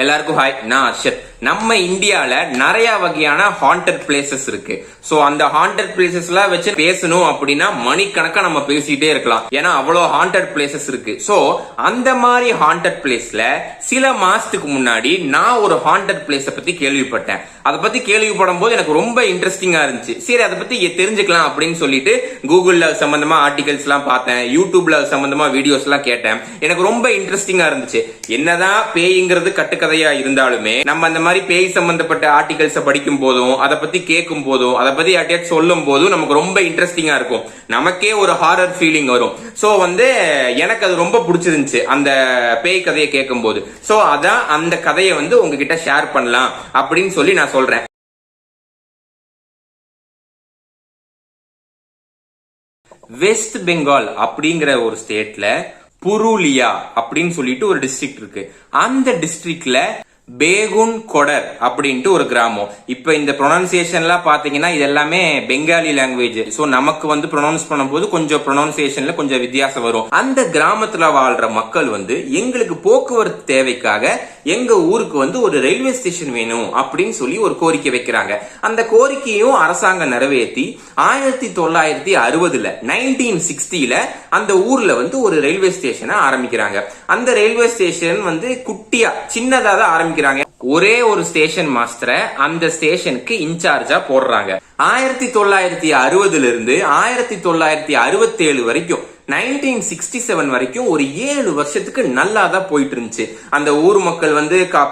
எல்லாருக்கும் ஹாய், நான் அர்ஷத். நம்ம இந்தியால நிறைய வகையான ஹாண்டட் பிளேசஸ் இருக்கு. சோ அந்த ஹாண்டட் பிளேசஸ் எல்லாம் வச்சு பேசணும் அப்படின்னா மணிக்கணக்கா நம்ம பேசிட்டே இருக்கலாம். ஏன்னா அவ்வளவு ஹாண்டட் பிளேசஸ் இருக்கு. சோ அந்த மாதிரி ஹாண்டட் பிளேஸ்ல சில மாசத்துக்கு முன்னாடி நான் ஒரு ஹாண்டட் பிளேஸ பத்தி கேள்விப்பட்டேன். அதை பத்தி கேள்விப்படும் போது எனக்கு ரொம்ப இன்ட்ரெஸ்டிங்கா இருந்துச்சு. சரி, அதை பத்தி தெரிஞ்சுக்கலாம் அப்படின்னு சொல்லிட்டு கூகுள்ல சம்பந்தமா ஆர்டிகல்ஸ் எல்லாம் பார்த்தேன், யூடியூப்ல சம்பந்தமா வீடியோஸ் எல்லாம் கேட்டேன். எனக்கு ரொம்ப இன்ட்ரெஸ்டிங்கா இருந்துச்சு. என்னதான் பேய்ங்கிறது கட்டுக்கதையா இருந்தாலுமே நம்ம அந்த மாதிரி பேய் சம்பந்தப்பட்ட ஆர்டிகல்ஸ் படிக்கும் போதும், அதை பத்தி கேட்கும் போதும், அதை பத்தி யார்ட்டையாச்சும் சொல்லும் போதும் நமக்கு ரொம்ப இன்ட்ரெஸ்டிங்கா இருக்கும். நமக்கே ஒரு ஹாரர் ஃபீலிங் வரும். சோ எனக்கு அது ரொம்ப பிடிச்சிருந்துச்சு அந்த பேய் கதையை கேட்கும் போது. சோ அதான் அந்த கதையை உங்ககிட்ட ஷேர் பண்ணலாம் அப்படின்னு சொல்லி நான் சொல்றேன். வெஸ்ட் பெங்கால் அப்படிங்கிற ஒரு ஸ்டேட்ல புருலியா அப்படின்னு சொல்லிட்டு ஒரு டிஸ்ட்ரிக்ட் இருக்கு. அந்த டிஸ்ட்ரிக்ட்ல பேகுன் கொடர் அப்படின்ட்டு ஒரு கிராமம். இப்ப இந்த ப்ரொனன்சியேஷன்லாம் பாத்தீங்கன்னா இது எல்லாமே பெங்காலி லாங்குவேஜ். சோ நமக்கு ப்ரொனவுன்ஸ் பண்ணும்போது கொஞ்சம் ப்ரொனன்சியேஷன்ல கொஞ்சம் வித்தியாசம் வரும். அந்த கிராமத்துல வாழ்ற மக்கள் எங்களுக்கு போக்குவரத்து தேவைக்காக எங்க ஊருக்கு ஒரு ரயில்வே ஸ்டேஷன் வேணும் அப்படின்னு சொல்லி ஒரு கோரிக்கை வைக்கிறாங்க. அந்த கோரிக்கையும் அரசாங்கம் நிறைவேற்றி 1960ல 1960ல அந்த ஊர்ல ஒரு ரயில்வே ஸ்டேஷனை ஆரம்பிக்கிறாங்க. அந்த ரயில்வே ஸ்டேஷன் குட்டியா சின்னதா தான் ஆரம்பிக்கிறாங்க. ஒரே ஒரு ஸ்டேஷன் மாஸ்டரை அந்த ஸ்டேஷனுக்கு இன்சார்ஜா போடுறாங்க. 1960ல இருந்து 1967 வரைக்கும் 1967 வரைக்கும் ஒரு 7 வருஷத்துக்கு நல்லா தான் போயிட்டு இருந்துச்சு. அந்த ஊர் மக்கள்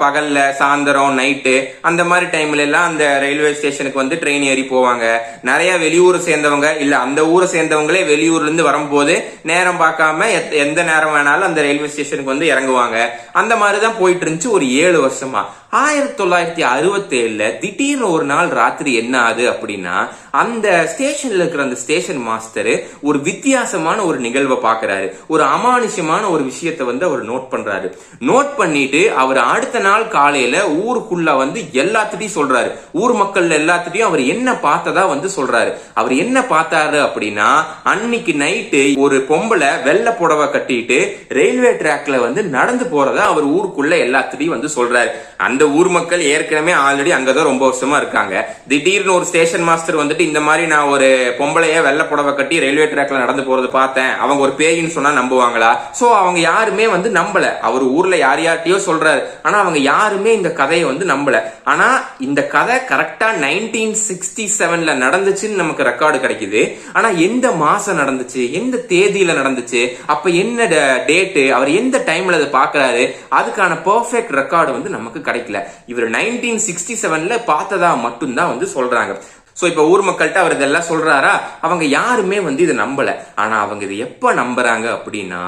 பகல்ல சாயந்தரம் நைட்டு அந்த மாதிரி டைம்ல எல்லாம் அந்த ரயில்வே ஸ்டேஷனுக்கு ட்ரெயின் ஏறி போவாங்க. நிறைய வெளியூர் சேர்ந்தவங்க இல்ல அந்த ஊரை சேர்ந்தவங்களே வெளியூர்ல இருந்து வரும்போது நேரம் பார்க்காம எந்த நேரம் வேணாலும் அந்த ரயில்வே ஸ்டேஷனுக்கு இறங்குவாங்க. அந்த மாதிரிதான் போயிட்டு இருந்துச்சு ஒரு 7 வருஷமா. 1967ல திடீர்னு ஒரு நாள் ராத்திரி என்ன ஆகுது அப்படின்னா, அந்த ஸ்டேஷன்ல இருக்கிற அந்த ஸ்டேஷன் மாஸ்டர் ஒரு வித்தியாசமான ஒரு நிகழ்வை பாக்குறாரு. ஒரு அமானுஷமான ஒரு விஷயத்தை அவர் நோட் பண்றாரு. நோட் பண்ணிட்டு அவர் அடுத்த நாள் காலையில ஊருக்குள்ள எல்லாத்திட்டையும் சொல்றாரு. ஊர் மக்கள் எல்லாத்திட்டையும் அவர் என்ன பார்த்ததா சொல்றாரு. அவர் என்ன பார்த்தாரு அப்படின்னா, அன்னைக்கு நைட்டு ஒரு பொம்பளை வெள்ளை புடவை கட்டிட்டு ரயில்வே டிராக்ல நடந்து போறதா அவர் ஊருக்குள்ள எல்லாத்திட்டையும் சொல்றாரு. அந்த ஊர் மக்கள் ஏற்கனவே ஆல்ரெடி அங்கதான் ரொம்ப வருஷமா இருக்காங்க. திடீர்னு ஒரு ஸ்டேஷன் மாஸ்டர் இந்த மாதிரி நான் ஒரு பொம்பளைய வெள்ளை புடவை கட்டி ரயில்வே டிராக்ல நடந்து போறது பார்த்தேன், அவங்க ஒரு பேயின்னு சொன்னா நம்புவாங்களா? சோ அவங்க யாருமே நம்பல. அவர் ஊர்ல யார்கிட்டயோ சொல்றாரு, ஆனா அவங்க யாருமே இந்த கதையை நம்பல. ஆனா இந்த கதை கரெக்டா 1967ல நடந்துச்சுன்னு நமக்கு ரெக்கார்டு கிடைக்குது. ஆனா எந்த மாசம் நடந்துச்சு, எந்த தேதியில நடந்துச்சு, அப்ப என்ன டேட்டு, அவர் எந்த டைம்ல அதை பாக்குறாரு, அதுக்கான பெர்ஃபெக்ட் ரெக்கார்டு நமக்கு கிடைக்கல. இவர் 1967ல பார்த்ததா மட்டும்தான் சொல்றாங்க. சோ இப்ப ஊர் மக்கள்கிட்ட அவர் இதெல்லாம் சொல்றாரா, அவங்க யாருமே இதை நம்பல. ஆனா அவங்க இதை எப்ப நம்புறாங்க அப்படின்னா,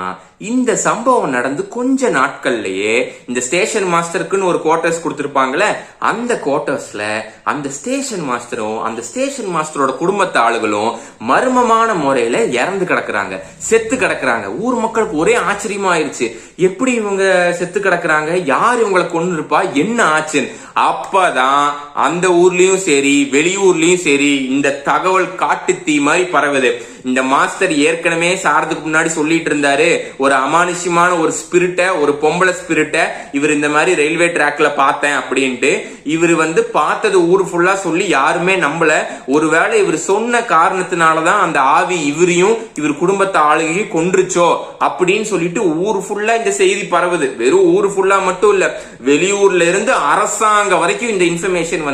இந்த சம்பவம் நடந்து கொஞ்ச நாட்கள்லயே இந்த ஸ்டேஷன் மாஸ்டருக்குன்னு ஒரு குவார்டர்ஸ் கொடுத்திருப்பாங்களே, அந்த குவார்டர்ஸ்ல அந்த ஸ்டேஷன் மாஸ்டரும் அந்த ஸ்டேஷன் மாஸ்டரோட குடும்பத்து ஆளுகளும் மர்மமான முறையில இறந்து கிடக்குறாங்க, செத்து கிடக்குறாங்க. ஊர் மக்களுக்கு ஒரே ஆச்சரியமா ஆயிருச்சு. எப்படி இவங்க செத்து கிடக்குறாங்க, யார் இவங்களை கொண்டு இருப்பா, என்ன ஆச்சுன்னு. அப்பதான் அந்த ஊர்லயும் சரி வெளியூர்லயும் சரி இந்த தகவல் காட்டு தீ மாதிரி பரவுது. இந்த மாஸ்டர் ஏற்கனவே சாரதுக்கு முன்னாடி சொல்லிட்டு இருந்தாரு, ஒரு அமானுஷ்யமான ஒரு ஸ்பிரிட்ட, ஒரு பொம்பளை ஸ்பிரிட்ட இவர் இந்த மாதிரி ரயில்வே டிராக்ல பார்த்தேன் அப்படின்ட்டு. இவர் பார்த்தது ஊர் ஃபுல்லா சொல்லி யாருமே நம்பல. ஒருவேளை இவர் சொன்ன காரணத்தினாலதான் அந்த ஆவி இவரையும் இவர் குடும்பத்தை ஆளுகையும் கொன்றுச்சோ அப்படின்னு சொல்லிட்டு ஊர் ஃபுல்லா இந்த செய்தி பரவுது. வெறும் ஊர் ஃபுல்லா மட்டும் இல்ல, வெளியூர்ல இருந்து அரசாங்கம் வரைக்கும் இந்த இன்ஃபர்மேஷன்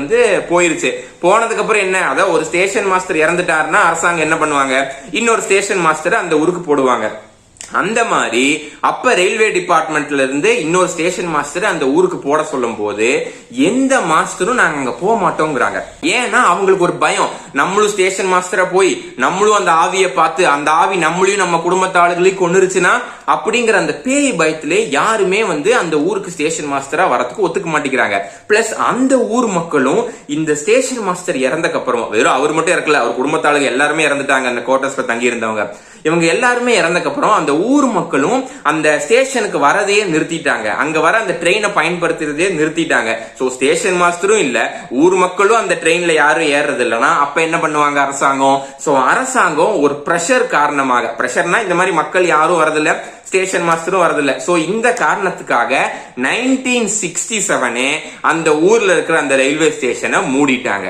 போயிருச்சு. போனதுக்கு அப்புறம் என்ன, அதாவது ஒரு ஸ்டேஷன் மாஸ்டர் இறந்துட்டாருன்னா அரசாங்கம் என்ன பண்ணுவாங்க, இன்னொரு ஸ்டேஷன் மாஸ்டர் அந்த ஊருக்கு போடுவாங்க. அந்த மாதிரி அப்ப ரயில்வே டிபார்ட்மெண்ட்ல இருந்து இன்னொரு ஸ்டேஷன் மாஸ்டர் அந்த ஊருக்கு போட சொல்லும் போது எந்த மாஸ்டரும் நாங்க அங்க போக மாட்டோங்கிறாங்க. ஏன்னா அவங்களுக்கு ஒரு பயம், நம்மளும் ஸ்டேஷன் மாஸ்டரா போய் நம்மளும் அந்த ஆவியை பார்த்து அந்த ஆவி நம்மளையும் நம்ம குடும்பத்தாளுகளையும் கொண்டுருச்சுன்னா அப்படிங்கிற அந்த பேய் பயத்திலே யாருமே அந்த ஊருக்கு ஸ்டேஷன் மாஸ்டரா வரதுக்கு ஒத்துக்க மாட்டேங்கிறாங்க. பிளஸ் அந்த ஊர் மக்களும் இந்த ஸ்டேஷன் மாஸ்டர் இறந்தக்கு அப்புறம், வெறும் அவர் மட்டும் இறக்கல, அவர் குடும்பத்தாளுங்க எல்லாருமே இறந்துட்டாங்க அந்த குவார்டர்ஸ்ல தங்கி இருந்தவங்க. இவங்க எல்லாருமே இறந்தக்கு அப்புறம் அந்த ஊர் மக்களும் அந்த ஸ்டேஷனுக்கு வரதையே நிறுத்திட்டாங்க, அங்க வர அந்த ட்ரெயினை பயன்படுத்துறதே நிறுத்திட்டாங்க. சோ ஸ்டேஷன் மாஸ்டரும் இல்ல, ஊர் மக்களும் அந்த ட்ரெயின்ல யாரும் ஏறது இல்லைன்னா அப்ப என்ன பண்ணுவாங்க அரசாங்கம்? சோ அரசாங்கம் ஒரு பிரஷர் காரணமாக, பிரஷர்னா இந்த மாதிரி மக்கள் யாரும் வரதில்ல, ஸ்டேஷன் மாஸ்டரும் வரதில்லை. சோ இந்த காரணத்துக்காக 1967 அந்த ஊர்ல இருக்கிற அந்த ரயில்வே ஸ்டேஷனை மூடிட்டாங்க.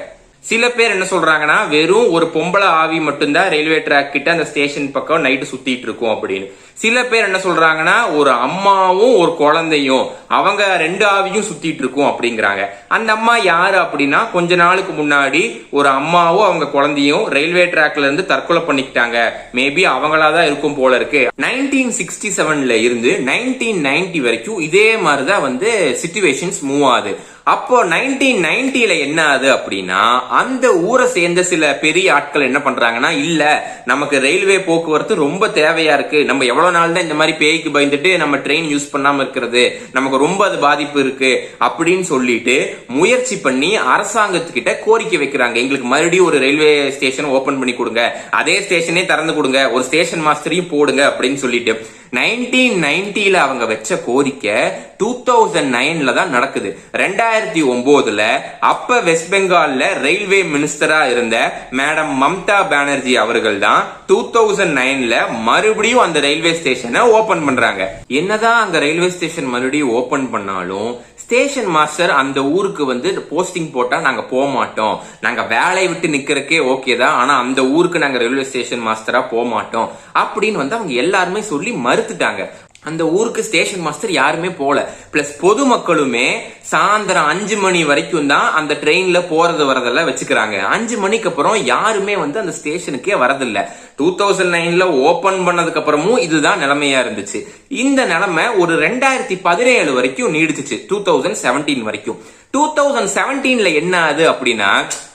சில பேர் என்ன சொல்றாங்கன்னா வெறும் ஒரு பொம்பளை ஆவி மட்டும்தான் ரயில்வே ட்ராக் கிட்ட அந்த ஸ்டேஷன் பக்கம் நைட்டு சுத்திட்டு இருக்கும் அப்படின்னு. சில பேர் என்ன சொல்றாங்கன்னா ஒரு அம்மாவும் ஒரு குழந்தையும், அவங்க 2 ஆவியும் சுத்திட்டு இருக்கும் அப்படிங்கிறாங்க. அந்த அம்மா யாரு அப்படின்னா, கொஞ்ச நாளுக்கு முன்னாடி ஒரு அம்மாவும் அவங்க குழந்தையும் ரயில்வே ட்ராக்ல இருந்து தற்கொலை பண்ணிக்கிட்டாங்க, மேபி அவங்களாதான் இருக்கும் போல இருக்கு. 1967 இருந்து 1990 வரைக்கும் இதே மாதிரிதான் வந்து சிச்சுவேஷன்ஸ் மூவ் ஆகுது. அப்போ 1990 என்ன ஆகுது அப்படின்னா, அந்த ஊரை சேர்ந்த சில பெரிய ஆட்கள் என்ன பண்றாங்கன்னா, இல்ல நமக்கு ரயில்வே போக்குவரத்து ரொம்ப தேவையா இருக்கு, நம்ம எவ்வளவு நாள் தான் இந்த மாதிரி பேய்க்கு பயந்துட்டு நம்ம ட்ரெயின் யூஸ் பண்ணாம இருக்கிறது, நமக்கு ரொம்ப அது பாதிப்பு இருக்கு அப்படின்னு சொல்லிட்டு முயற்சி பண்ணி அரசாங்கத்துக்கிட்ட கோரிக்கை வைக்கிறாங்க, எங்களுக்கு மறுபடியும் ஒரு ரயில்வே ஸ்டேஷன் ஓபன் பண்ணி கொடுங்க, அதே ஸ்டேஷனே திறந்து கொடுங்க, ஒரு ஸ்டேஷன் மாஸ்டரையும் போடுங்க அப்படின்னு சொல்லிட்டு 1990 அவங்க வச்ச கோரிக்கை 2009 தான் நடக்குது. 2009 அப்ப வெஸ்ட் பெங்கால்ல ரயில்வே மினிஸ்டரா இருந்த மேடம் மம்தா பானர்ஜி அவர்கள் தான் 2009 மறுபடியும் அந்த ரயில்வே ஸ்டேஷனை ஓபன் பண்றாங்க. என்னதான் அங்க ரயில்வே ஸ்டேஷன் மறுபடியும் ஓபன் பண்ணாலும் ஸ்டேஷன் மாஸ்டர் அந்த ஊருக்கு வந்து போஸ்டிங் போட்டா நாங்க போக மாட்டோம், நாங்க வேலையை விட்டு நிக்கிறதுக்கே ஓகே தான், ஆனா அந்த ஊருக்கு நாங்க ரயில்வே ஸ்டேஷன் மாஸ்டரா போக மாட்டோம் அப்படின்னு வந்து அவங்க எல்லாருமே சொல்லி மறுத்துட்டாங்க. அந்த ஊருக்கு ஸ்டேஷன் மாஸ்டர் யாருமே போல. பிளஸ் பொதுமக்களுமே சாயந்தரம் 5 மணி வரைக்கும் தான் அந்த ட்ரெயின்ல போறது வரதெல்லாம் வச்சுக்கிறாங்க. 5 மணிக்கு அப்புறம் யாருமே வந்து அந்த ஸ்டேஷனுக்கே வரதில்லை. 2009 ஓபன் பண்ணதுக்கு அப்புறமும் இதுதான் நிலைமையா இருந்துச்சு. இந்த நிலைமை ஒரு 2017 வரைக்கும் நீடிச்சுச்சு, 2017 வரைக்கும். 2017 என்ன ஆகுது அப்படின்னா,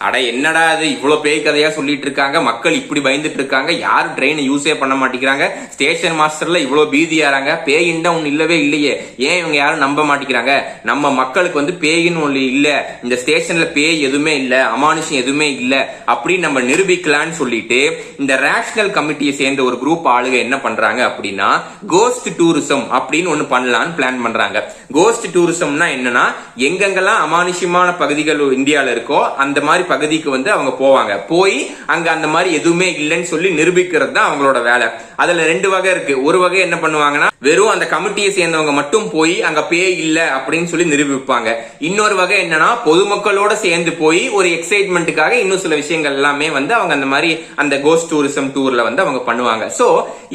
அட என்னடா அது இவ்வளவு பேய் கதையா சொல்லிட்டு இருக்காங்க, மக்கள் இப்படி பயந்துட்டு இருக்காங்க, யாரும் ட்ரெயின் யூஸே பண்ண மாட்டேங்கிறாங்க, ஸ்டேஷன் மாஸ்டர்ல இவ்வளவு பீதியாறாங்க, பேயின்டா ஒண்ணு இல்லவே இல்லையே, ஏன் இவங்க யாரும் நம்ப மாட்டேங்கிறாங்க, நம்ம மக்களுக்கு வந்து பேயின்னு ஒண்ணு இல்ல, இந்த ஸ்டேஷன்ல பேய் எதுவுமே இல்ல, அமானுஷம் எதுவுமே இல்ல அப்படின்னு நம்ம நிரூபிக்கலான்னு சொல்லிட்டு இந்த ரேஷனல் கமிட்டியை சேர்ந்த ஒரு குரூப் ஆளுங்க என்ன பண்றாங்க அப்படின்னா, கோஸ்ட் டூரிசம் அப்படின்னு ஒண்ணு பண்ணலான்னு பிளான் பண்றாங்க. கோஸ்ட் டூரிசம்னா என்னன்னா, எங்கெங்கெல்லாம் அமானுஷ்யமான பகுதிகள் இந்தியால இருக்கோ அந்த மாதிரி பகுதிக்கு வந்து அவங்க போவாங்க, போய் அங்க அந்த மாதிரி எதுவுமே இல்லைன்னு சொல்லி நிரூபிக்கிறது தான் அவங்களோட வேலை. அதுல 2 வகை இருக்கு. ஒரு வகை என்ன பண்ணுவாங்கன்னா, வெறும் அந்த கமிட்டியை சேர்ந்தவங்க மட்டும் போய் அங்க பேய் இல்ல அப்படின்னு சொல்லி நிரூபிப்பாங்க. இன்னொரு வகை என்னன்னா, பொதுமக்களோட சேர்ந்து போய் ஒரு எக்ஸைட்மெண்ட்டுக்காக இன்னும் சில விஷயங்கள் எல்லாமே வந்து அவங்க அந்த மாதிரி அந்த கோஸ்ட் டூரிசம் டூர்ல வந்து அவங்க பண்ணுவாங்க. சோ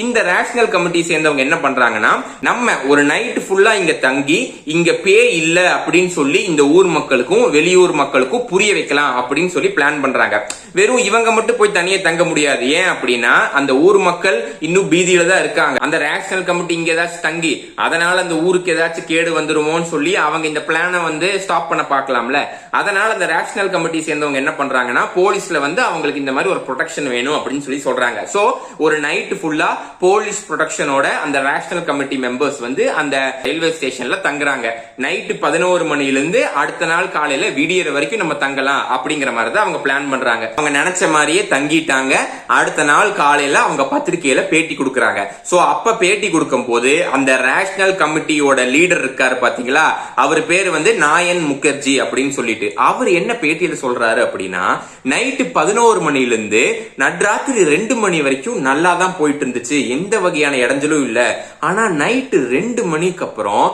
இந்த ரேஷனல் கமிட்டி சேர்ந்தவங்க என்ன பண்றாங்கன்னா, நம்ம ஒரு நைட் ஃபுல்லா இங்க தங்கி இங்க பேய் இல்ல அப்படின்னு சொல்லி இந்த ஊர் மக்களுக்கும் வெளியூர் மக்களுக்கும் புரிய வைக்கலாம் அப்படின்னு சொல்லி பிளான் பண்றாங்க. வெறும் இவங்க மட்டும் போய் தனியே தங்க முடியாது. ஏன் அப்படின்னா, அந்த ஊர் மக்கள் இன்னும் பீதியில தான் இருக்காங்க. அந்த ரேஷனல் கமிட்டி இங்க ஏதாச்சும் தங்கி அதனால அந்த ஊருக்கு ஏதாச்சும் கேடு வந்துருமோன்னு சொல்லி அவங்க இந்த பிளானை வந்து ஸ்டாப் பண்ண பார்க்கலாம்ல. அதனால அந்த ரேஷனல் கமிட்டி சேர்ந்தவங்க என்ன பண்றாங்கன்னா, போலீஸ்ல வந்து அவங்களுக்கு இந்த மாதிரி ஒரு ப்ரொடெக்ஷன் வேணும் அப்படின்னு சொல்லி சொல்றாங்க. சோ ஒரு நைட் ஃபுல்லா போலீஸ் ப்ரொடெக்ஷனோட அந்த ரேஷனல் கமிட்டி மெம்பர்ஸ் வந்து அந்த ரயில்வே ஸ்டேஷன்ல தங்குறாங்க. நைட்டு 11 மணிலிருந்து அடுத்த நாள் காலையில விடியற வரைக்கும் நம்ம தங்கலாம் அப்படிங்கிற மாதிரி தான் அவங்க பிளான் பண்றாங்க. அவங்க நினைச்ச மாதிரியே தங்கிட்டாங்க. அடுத்த நாள் காலையில அவங்க பத்திரிகையில பேட்டி கொடுக்கறாங்க. சோ அப்ப பேட்டி கொடுக்கும் போது அந்த ரேஷனல் கமிட்டியோட லீடர் இருக்காரு பாத்தீங்களா, அவர் பேரு வந்து நாயன் முகர்ஜி அப்படின்னு சொல்லிட்டு, அவர் என்ன பேட்டியில சொல்றாரு அப்படின்னா, நைட்டு 11 மணிலிருந்து நட்ராத்திரி 2 மணி வரைக்கும் நல்லா தான் போயிட்டு இருந்துச்சு, எந்த வகையான இடைஞ்சலும் இல்ல. ஆனா நைட்டு 2 மணிக்கு அப்புறம்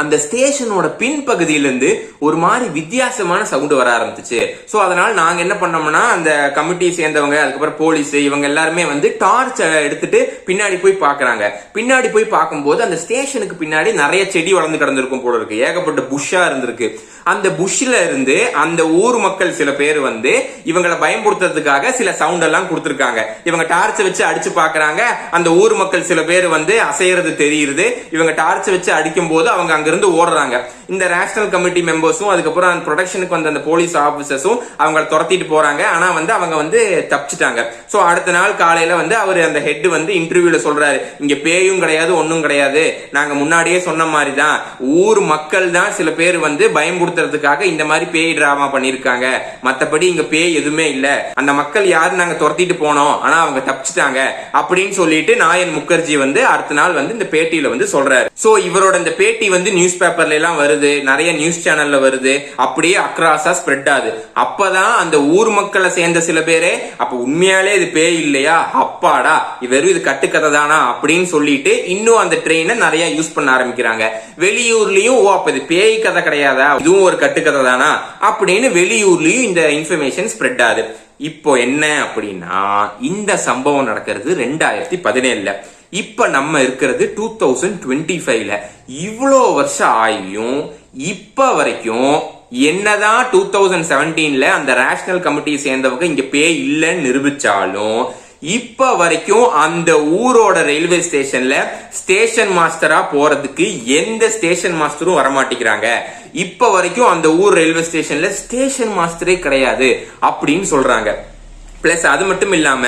அந்த ஸ்டேஷனோட பின்பகுதியிலிருந்து ஒரு மாதிரி வித்தியாசமான சவுண்ட் வர ஆரம்பிச்சு. சோ அதனால நாங்க என்ன பண்ணோம்னா, அந்த கமிட்டி சேர்ந்தவங்க அதுக்கப்புறம் போலீஸ் இவங்க எல்லாருமே வந்து டார்ச் எடுத்துட்டு பின்னாடி போய் பாக்குறாங்க. பின்னாடி போய் பார்க்கும்போது அந்த ஸ்டேஷனுக்கு பின்னாடி நிறைய செடி வளர்ந்து கிடந்திருக்கும் போல இருக்கு, ஏகப்பட்ட புஷ்ஷா இருந்திருக்கு. அந்த புஷ்ல இருந்து அந்த ஊர் மக்கள் சில பேர் வந்து இவங்களை பயன்படுத்துறதுக்காக சில சவுண்ட் எல்லாம் கொடுத்திருக்காங்க. இவங்க டார்ச் வச்சு அடிச்சு பாக்குறாங்க. அந்த ஊர் மக்கள் சில பேர் வந்து அசையறது தெரியுது. இவங்க டார்ச் வச்சு அடிக்கும் போது அவங்க அங்கிருந்து ஓடுறாங்க. இந்த ரேஷனல் கமிட்டி மெம்பர்ஸும் அதுக்கப்புறம் அந்த ப்ரொடெக்ஷனுக்கு வந்த அந்த போலீஸ் ஆபீசர்ஸும் அவங்களை துரத்திட்டு போறாங்க. ஆனா வந்து அவங்க வந்து தப்பிச்சிட்டாங்க. சோ அடுத்த நாள் காலையில வந்து அவர் அந்த ஹெட் வந்து இன்டர்வியூல சொல்றாரு, இங்க பேயும் கிடையாது ஒன்னும் கிடையாது, நாங்க முன்னாடியே சொன்ன மாதிரி தான் ஊர் மக்கள் தான் சில பேர் வந்து பயன்படுத்த பயமுறுத்துறதுக்காக இந்த மாதிரி பேய் டிராமா பண்ணிருக்காங்க, மத்தபடி இங்க பேய் எதுவுமே இல்ல, அந்த மக்கள் யாரு நாங்க துரத்திட்டு போனோம் ஆனா அவங்க தப்பிச்சிட்டாங்க அப்படின்னு சொல்லிட்டு நாயன் முகர்ஜி வந்து அடுத்த நாள் வந்து இந்த பேட்டியில வந்து சொல்றாரு. சோ இவரோட இந்த பேட்டி வந்து நியூஸ் பேப்பர்ல எல்லாம் வருது, நிறைய நியூஸ் சேனல்ல வருது, அப்படியே அக்ராஸா ஸ்ப்ரெட் ஆகுது. அப்பதான் அந்த ஊர் மக்களை சேர்ந்த சில பேரே அப்ப உண்மையாலே இது பேய் இல்லையா, அப்பாடா வெறும் இது கட்டுக்கதை தானா அப்படின்னு சொல்லிட்டு இன்னும் அந்த ட்ரெயினை நிறைய யூஸ் பண்ண ஆரம்பிக்கிறாங்க. வெளியூர்லயும் ஓ அப்ப இது பேய் கதை கிடையாதா, இதுவும் ஒரு கட்டுக்கதை தானா அப்படின்னு வெளியூர்லயும் இந்த இன்ஃபர்மேஷன் ஸ்ப்ரெட் ஆகுது. இப்போ என்ன அப்படின்னா இந்த சம்பவம் நடக்கிறது 2017ல, இப்ப நம்ம இருக்கிறது 2025ல. இவ்வளோ வருஷம் ஆகியும் இப்ப வரைக்கும் என்னதான் 2017ல அந்த ரேஷனல் கமிட்டி சேர்ந்தவங்க இங்க பேய் இல்லைன்னு நிரூபிச்சாலும் இப்ப வரைக்கும் அந்த ஊரோட ரயில்வே ஸ்டேஷன்ல ஸ்டேஷன் மாஸ்டரா போறதுக்கு எந்த ஸ்டேஷன் மாஸ்டரும் வரமாட்டேங்கிறாங்க. இப்ப வரைக்கும் அந்த ஊர் ரயில்வே ஸ்டேஷன்ல ஸ்டேஷன் மாஸ்டரே கிடையாது அப்படின்னு சொல்றாங்க. பிளஸ் அது மட்டும் இல்லாம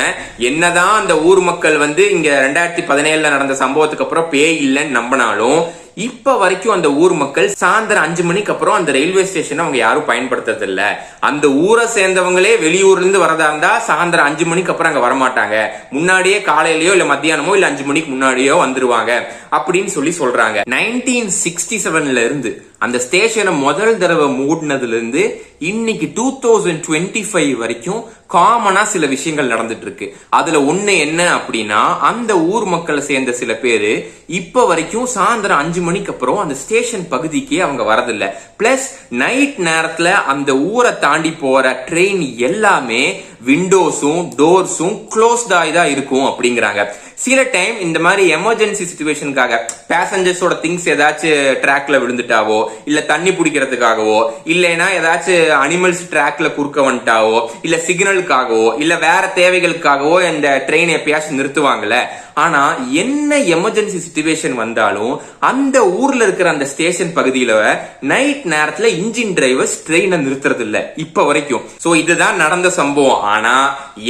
என்னதான் அந்த ஊர் மக்கள் வந்து இங்க 2017ல நடந்த சம்பவத்துக்கு அப்புறம் பேய் இல்லைன்னு நம்பினாலும் இப்ப வரைக்கும் அந்த ஊர் மக்கள் சாயந்தரம் 5 மணிக்கு அப்புறம் அந்த ரயில்வே ஸ்டேஷன் அவங்க யாரும் பயன்படுத்துறது இல்ல. அந்த ஊரை சேர்ந்தவங்களே வெளியூர்ல இருந்து வரதா இருந்தா சாயந்தரம் 5 மணிக்கு அப்புறம் அங்க வரமாட்டாங்க, முன்னாடியே காலையிலயோ இல்ல மத்தியானமோ இல்ல 5 மணிக்கு முன்னாடியோ வந்துருவாங்க அப்படின்னு சொல்றாங்க. 1967ல இருந்து அந்த ஸ்டேஷனை முதல் தடவை மூடினதுல இருந்து இன்னைக்கு 2025 வரைக்கும் காமனா சில விஷயங்கள் நடந்துட்டு இருக்கு. அதுல ஒண்ணு என்ன அப்படின்னா அந்த ஊர் மக்களை சேர்ந்த சில பேரு இப்ப வரைக்கும் சாயந்தரம் 5 மணிக்கு அப்புறம் அந்த ஸ்டேஷன் பகுதிக்கே அவங்க வரதில்லை. பிளஸ் நைட் நேரத்துல அந்த ஊரை தாண்டி போற ட்ரெயின் எல்லாமே விண்டோஸும் டோர்ஸும் க்ளோஸ்ட் ஆகிதான் இருக்கும் அப்படிங்கிறாங்க. சில டைம் இந்த மாதிரி எமர்ஜென்சி சிச்சுவேஷனுக்காக பேசஞ்சர்ஸோட திங்ஸ் ஏதாச்சும் ட்ராக்ல விழுந்துட்டாவோ இல்ல தண்ணி பிடிக்கிறதுக்காகவோ இல்லைன்னா ஏதாச்சும் அனிமல்ஸ் ட்ராக்ல குறுக்க வந்துட்டாவோ இல்ல சிக்னலுக்காகவோ இல்ல வேற தேவைகளுக்காகவோ இந்த ட்ரெயின் எப்பயாச்சும் நிறுத்துவாங்கல்ல. ஆனா என்ன எமர்ஜென்சி சிச்சுவேஷன் வந்தாலும் அந்த ஊர்ல இருக்கிற அந்த ஸ்டேஷன் பகுதியில நைட் நேரத்துல இன்ஜின் டிரைவர்ஸ் ட்ரெயினை நிறுத்துறது இல்ல இப்ப வரைக்கும். சோ இதுதான் நடந்த சம்பவம். ஆனா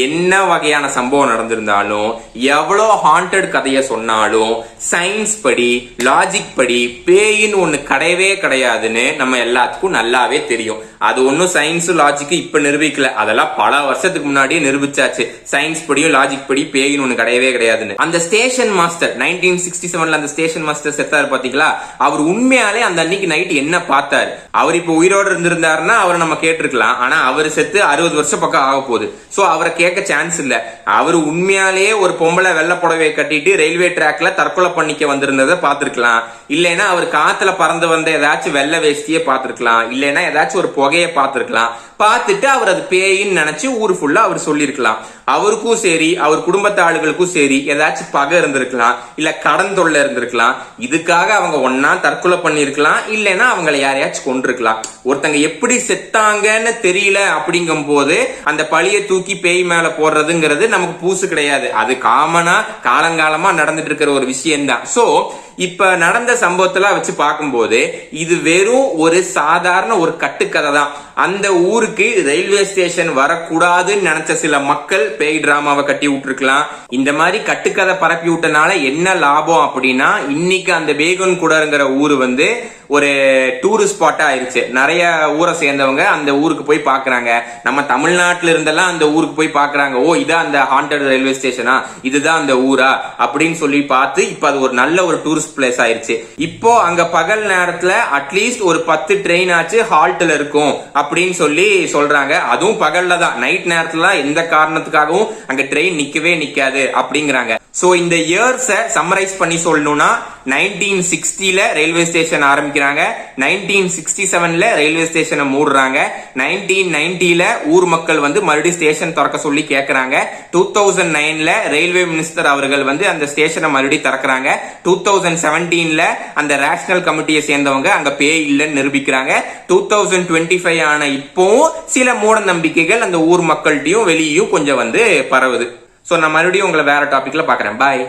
என்ன வகையான சம்பவம் நடந்திருந்தாலும் எவ்வளவு ஹாண்டட் கதைய சொன்னாலும் சயின்ஸ் படி லாஜிக் படி பேயின்னு ஒண்ணு கிடையவே கிடையாதுன்னு நம்ம எல்லாத்துக்கும் நல்லாவே தெரியும். அது ஒன்னும் சயின்ஸ் லாஜிக் இப்ப நிரூபிக்கல, அதெல்லாம் பல வருஷத்துக்கு முன்னாடியே நிரூபிச்சாச்சு. சயின்ஸ் படியும் லாஜிக் படி பேயின்னு ஒண்ணு கிடையவே கிடையாதுன்னு. அந்த ஸ்டேஷன் மாஸ்டர் 1967ல அந்த ஸ்டேஷன் மாஸ்டர் செத்தாரு பாத்தீங்களா, அவர் உண்மையாலே அந்த அன்னைக்கு நைட் என்ன பார்த்தாரு? அவர் இப்ப உயிரோடு இருந்திருந்தாருன்னா அவரை நம்ம கேட்டிருக்கலாம். ஆனா அவர் செத்து 60 வருஷம் பக்கம் ஆக போகுது. சோ அவரை கேட்க சான்ஸ் இல்ல. அவர் உண்மையாலேயே ஒரு பொம்பளை வெள்ளை புடவை கட்டிட்டு ரயில்வே ட்ராக்ல தற்கொலை பண்ணிக்க வந்திருந்ததை பார்த்திருக்கலாம். இல்லைன்னா அவர் காத்துல பறந்து வந்த ஏதாச்சும் வெள்ளை வேஷ்டியே பார்த்திருக்கலாம். இல்லைன்னா ஏதாச்சும் ஒரு புகையை பார்த்திருக்கலாம். பார்த்துட்டு அவர் அது பேயின்னு நினைச்சு ஊர் ஃபுல்லா அவர் சொல்லிருக்கலாம். அவருக்கும் சரி அவர் குடும்பத்து ஆளுகளுக்கும் சரி ஏதாச்சும் பகை இருந்திருக்கலாம், இல்ல கடன் தொல்லை இருந்திருக்கலாம். இதுக்காக அவங்க ஒன்னா தற்கொலை பண்ணிருக்கலாம், இல்லைன்னா அவங்களை யாரையாச்சும் கொண்டிருக்கலாம். ஒருத்தங்க எப்படி செத்தாங்கன்னு தெரியல அப்படிங்கும் போது அந்த பழிய தூக்கி பேய் மேல போடுறதுங்கிறது நமக்கு பூசு கிடையாது. அது காமனா காலங்காலமா நடந்துட்டு இருக்கிற ஒரு விஷயம் தான். சோ இப்ப நடந்த சம்பவத்துல வச்சு பார்க்கும்போது இது வெறும் ஒரு சாதாரண ஒரு கட்டுக்கதை தான். அந்த ஊருக்கு ரயில்வே ஸ்டேஷன் வரக்கூடாதுன்னு நினைச்ச சில மக்கள் பேய் டிராமாவை கட்டி விட்டுருக்கலாம். இந்த மாதிரி கட்டுக்கதை பரப்பி விட்டனால என்ன லாபம் அப்படின்னா இன்னைக்கு அந்த பேகுன் குடருங்கிற ஊரு வந்து ஒரு டூரிஸ்ட் ஸ்பாட்டா ஆயிருச்சு. நிறைய ஊரை சேர்ந்தவங்க அந்த ஊருக்கு போய் பாக்குறாங்க. நம்ம தமிழ்நாட்டுல இருந்தெல்லாம் அந்த ஊருக்கு போய் பாக்குறாங்க. ஓ இதான் அந்த ஹாண்டட் ரயில்வே ஸ்டேஷனா, இதுதான் அந்த ஊரா அப்படின்னு சொல்லி பார்த்து இப்ப அது ஒரு நல்ல ஒரு டூரிஸ்ட் பிளேஸ் ஆயிருச்சு. இப்போ அங்க பகல் நேரத்துல அட்லீஸ்ட் ஒரு 10 ட்ரெயின் ஆச்சு ஹால்ட்ல இருக்கும் அப்படின்னு சொல்லி சொல்றாங்க. அதுவும் பகல்ல தான், நைட் நேரத்துல எந்த காரணத்துக்காகவும் அங்க ட்ரெயின் நிக்கவே நிக்காது அப்படிங்கிறாங்க. சோ இந்த இயர்ஸை சம்மரைஸ் பண்ணி சொல்லணும்னா 1960ல ரயில்வே ஸ்டேஷன் ஆரம்பிக்கிறாங்க, 1967ல ரயில்வே ஸ்டேஷனை மூடுறாங்க, 1990ல ஊர் மக்கள் வந்து மறுபடியும் ஸ்டேஷன் திறக்க சொல்லி கேட்கறாங்க, 2009ல ரயில்வே மினிஸ்டர் அவர்கள் வந்து அந்த ஸ்டேஷனை மறுபடியும் திறக்கிறாங்க, 2017ல அந்த ரேஷனல் கமிட்டியை சேர்ந்தவங்க அங்க பேய் இல்லைன்னு நிரூபிக்கிறாங்க, 2025 ஆன இப்போ சில மூட நம்பிக்கைகள் அந்த ஊர் மக்கள்கிட்டயும் வெளியும் கொஞ்சம் வந்து பரவுது. சோ நான் மறுபடியும் உங்களை வேற டாபிக்ல பாக்குறேன். பாய்.